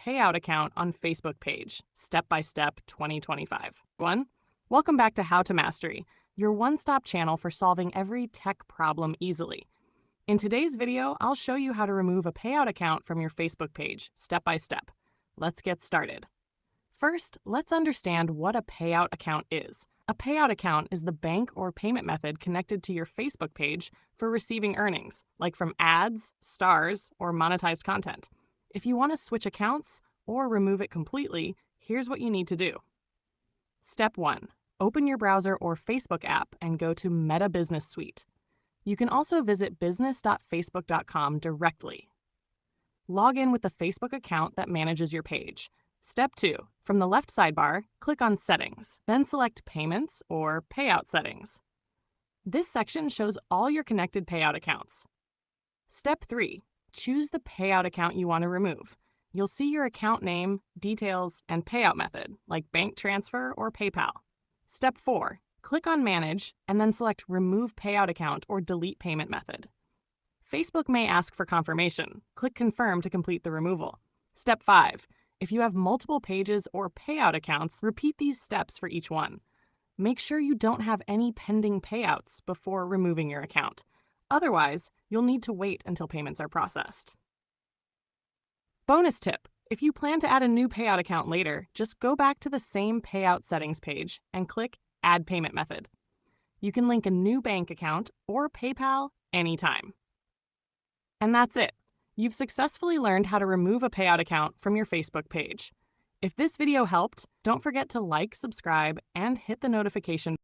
Payout account on Facebook page, step-by-step 2025. 1. Welcome back to How to Mastery, your one-stop channel for solving every tech problem easily. In today's video, I'll show you how to remove a Payout account from your Facebook page, step-by-step. Let's get started. First, let's understand what a Payout account is. A Payout account is the bank or payment method connected to your Facebook page for receiving earnings, like from ads, stars, or monetized content. If you want to switch accounts or remove it completely, here's what you need to do. Step 1. Open your browser or Facebook app and go to Meta Business Suite. You can also visit business.facebook.com directly. Log in with the Facebook account that manages your page. Step 2. From the left sidebar, click on Settings, then select Payments or Payout Settings. This section shows all your connected payout accounts. Step 3. Choose the payout account you want to remove. You'll see your account name, details, and payout method, like bank transfer or PayPal. Step 4. Click on Manage, and then select Remove Payout Account or Delete Payment Method. Facebook may ask for confirmation. Click Confirm to complete the removal. Step 5. If you have multiple pages or payout accounts, repeat these steps for each one. Make sure you don't have any pending payouts before removing your account. Otherwise, you'll need to wait until payments are processed. Bonus tip: if you plan to add a new payout account later, just go back to the same payout settings page and click Add Payment Method. You can link a new bank account or PayPal anytime. And that's it. You've successfully learned how to remove a payout account from your Facebook page. If this video helped, don't forget to like, subscribe, and hit the notification